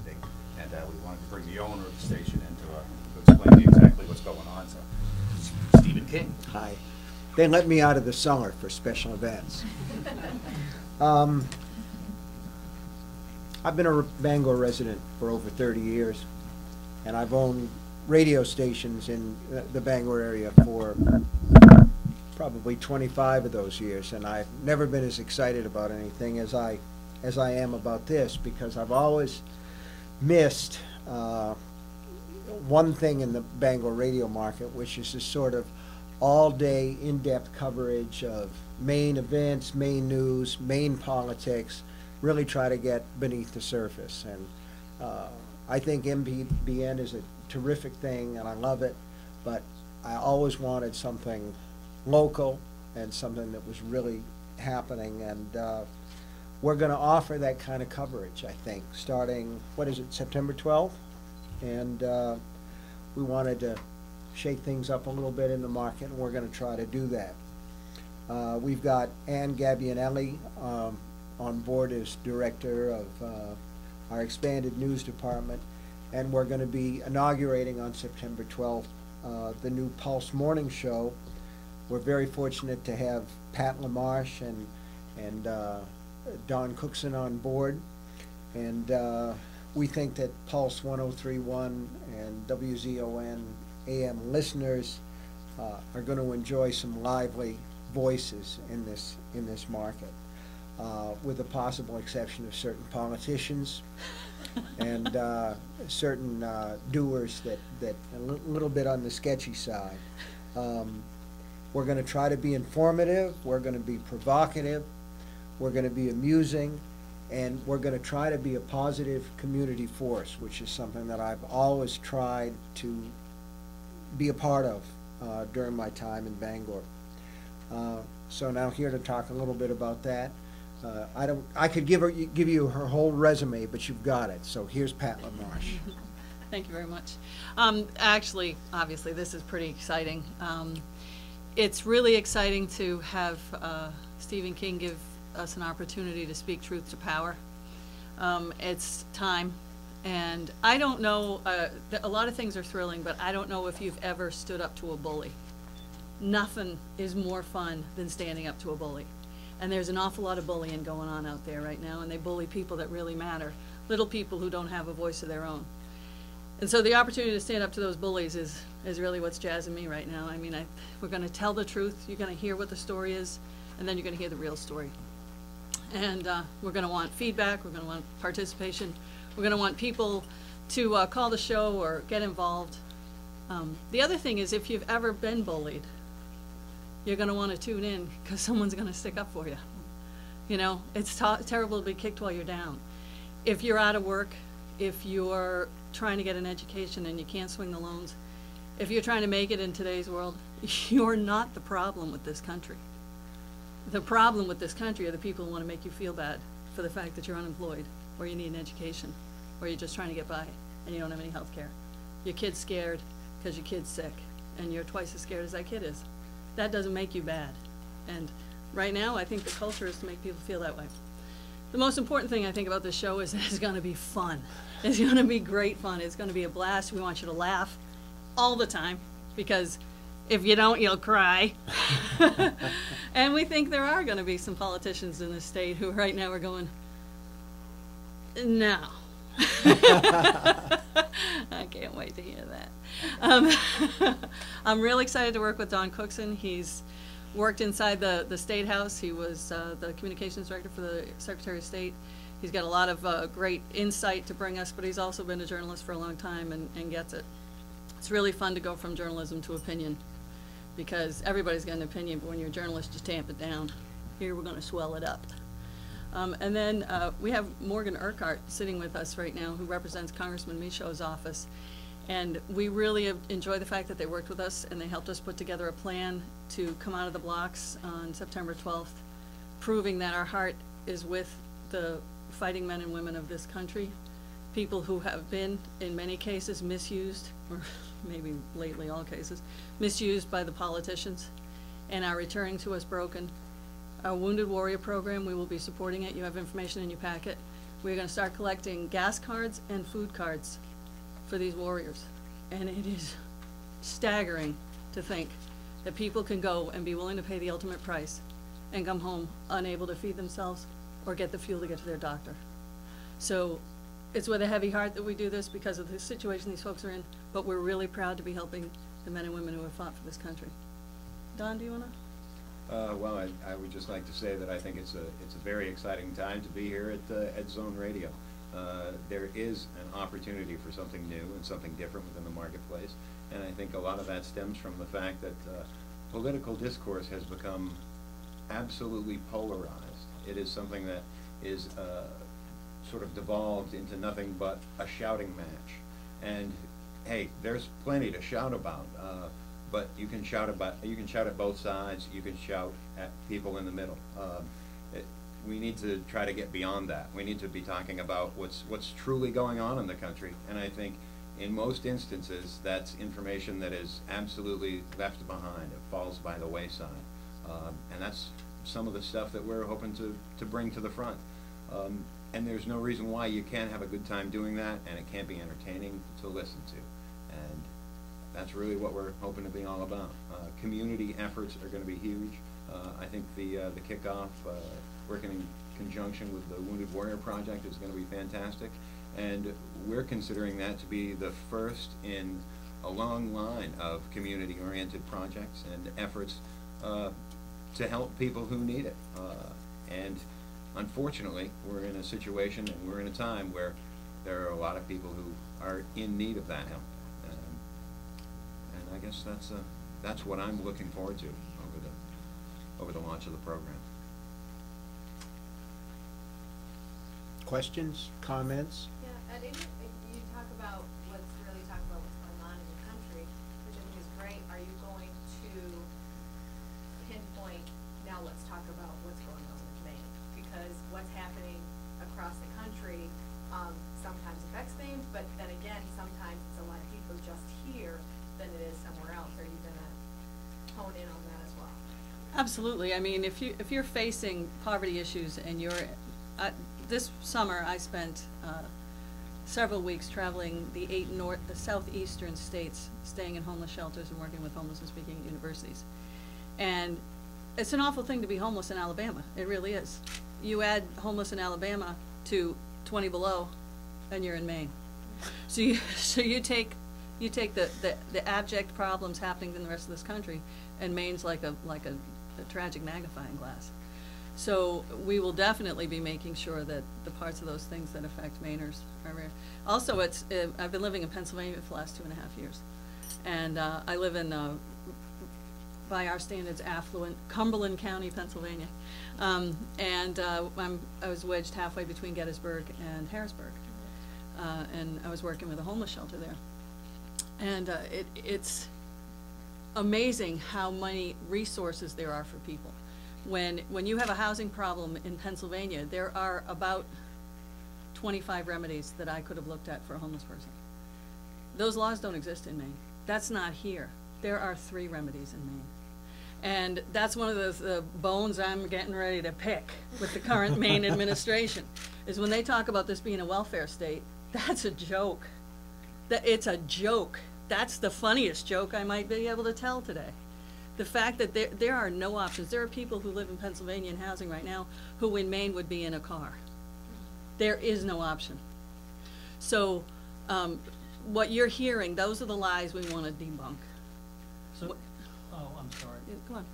attending, and we wanted to bring the owner of the station in to explain to you exactly what's going on. So, Stephen King. Hi. They let me out of the summer for special events. I've been a Bangor resident for over 30 years, and I've owned radio stations in the Bangor area for probably 25 of those years, and I've never been as excited about anything as I am about this, because I've always missed one thing in the Bangor radio market, which is this sort of all-day, in-depth coverage of main events, main news, main politics, really try to get beneath the surface. And I think MPBN is a terrific thing, and I love it, but I always wanted something local and something that was really happening, and we're going to offer that kind of coverage, I think, starting, what is it, September 12th? And we wanted to shake things up a little bit in the market, and we're going to try to do that. We've got Ann Gabbianelli on board as director of our expanded news department, and we're going to be inaugurating on September 12th the new Pulse Morning Show. We're very fortunate to have Pat LaMarche and Don Cookson on board, and we think that Pulse 103.1 and WZON AM listeners are going to enjoy some lively voices in this market, with the possible exception of certain politicians and certain doers that a little bit on the sketchy side. We're going to try to be informative, we're going to be provocative, we're going to be amusing, and we're going to try to be a positive community force, which is something that I've always tried to be a part of during my time in Bangor. So now here to talk a little bit about that. I could give you her whole resume, but you've got it. So here's Pat LaMarche. Thank you very much. Actually, obviously, this is pretty exciting. It's really exciting to have Stephen King give us an opportunity to speak truth to power. It's time. And I don't know, a lot of things are thrilling, but I don't know if you've ever stood up to a bully. Nothing is more fun than standing up to a bully. And there's an awful lot of bullying going on out there right now, and they bully people that really matter, little people who don't have a voice of their own. And so the opportunity to stand up to those bullies is really what's jazzing me right now. I mean, we're going to tell the truth, you're going to hear what the story is, and then you're going to hear the real story. And we're going to want feedback, we're going to want participation, we're going to want people to call the show or get involved. The other thing is, if you've ever been bullied, you're going to want to tune in, because someone's going to stick up for you. You know, it's terrible to be kicked while you're down. If you're out of work, if you're trying to get an education and you can't swing the loans, if you're trying to make it in today's world, you're not the problem with this country. The problem with this country are the people who want to make you feel bad for the fact that you're unemployed, or you need an education, or you're just trying to get by and you don't have any health care. Your kid's scared because your kid's sick, and you're twice as scared as that kid is. That doesn't make you bad. And right now, I think the culture is to make people feel that way. The most important thing I think about this show is that it's going to be fun. It's going to be great fun. It's going to be a blast. We want you to laugh all the time, because if you don't, you'll cry. And we think there are going to be some politicians in this state who right now are going, no. I can't wait to hear that. I'm really excited to work with Don Cookson. He's worked inside the State House. He was the communications director for the Secretary of State. He's got a lot of great insight to bring us, but he's also been a journalist for a long time and gets it. It's really fun to go from journalism to opinion, because everybody's got an opinion, but when you're a journalist, just tamp it down. Here we're going to swell it up. And then we have Morgan Urquhart sitting with us right now, who represents Congressman Michaud's office. And we really enjoy the fact that they worked with us and they helped us put together a plan to come out of the blocks on September 12th, proving that our heart is with the fighting men and women of this country, people who have been, in many cases, misused, or maybe lately all cases, misused by the politicians, and are returning to us broken. Our Wounded Warrior program, we will be supporting it. You have information in your packet. We're gonna start collecting gas cards and food cards for these warriors. And it is staggering to think that people can go and be willing to pay the ultimate price and come home unable to feed themselves or get the fuel to get to their doctor. So it's with a heavy heart that we do this because of the situation these folks are in, but we're really proud to be helping the men and women who have fought for this country. Don, do you wanna? Well, I would just like to say that I think it's a very exciting time to be here at Zone Radio. There is an opportunity for something new and something different within the marketplace, and I think a lot of that stems from the fact that political discourse has become absolutely polarized. It is something that is sort of devolved into nothing but a shouting match. And hey, there's plenty to shout about, but you can shout at both sides. You can shout at people in the middle. We need to try to get beyond that. We need to be talking about what's truly going on in the country, and I think in most instances that's information that is absolutely left behind. It falls by the wayside, and that's some of the stuff that we're hoping to bring to the front. And there's no reason why you can't have a good time doing that, and it can't be entertaining to listen to. And that's really what we're hoping to be all about. Community efforts are going to be huge. I think the kickoff, working in conjunction with the Wounded Warrior Project, is going to be fantastic. And we're considering that to be the first in a long line of community-oriented projects and efforts to help people who need it. And unfortunately, we're in a situation and we're in a time where there are a lot of people who are in need of that help. And I guess that's what I'm looking forward to over the launch of the program. Questions, comments? Yeah, and you talk about what's going on in the country, which I think is great. Are you going to pinpoint, now let's talk about what's going on with Maine? Because what's happening across the country sometimes affects Maine, but then again, sometimes it's a lot deeper just here than it is somewhere else. Are you gonna hone in on that as well? Absolutely. I mean, if you're facing poverty issues and this summer I spent several weeks traveling the southeastern states, staying in homeless shelters and working with homeless and speaking at universities. And it's an awful thing to be homeless in Alabama. It really is. You add homeless in Alabama to 20 below, and you're in Maine. So you take the abject problems happening in the rest of this country, and Maine's like a tragic magnifying glass. So we will definitely be making sure that the parts of those things that affect Mainers are rare. Also, I've been living in Pennsylvania for the last 2.5 years, and I live in, by our standards, affluent Cumberland County, Pennsylvania, and I was wedged halfway between Gettysburg and Harrisburg, and I was working with a homeless shelter there, and it's amazing how many resources there are for people. When you have a housing problem in Pennsylvania, there are about 25 remedies that I could have looked at for a homeless person. Those laws don't exist in Maine. That's not here. There are 3 remedies in Maine. And that's one of the bones I'm getting ready to pick with the current Maine administration, is when they talk about this being a welfare state, that's a joke. It's a joke. That's the funniest joke I might be able to tell today. The fact that there are no options. There are people who live in Pennsylvania in housing right now who in Maine would be in a car. There is no option. So what you're hearing, those are the lies we want to debunk. So, oh, I'm sorry. Go on.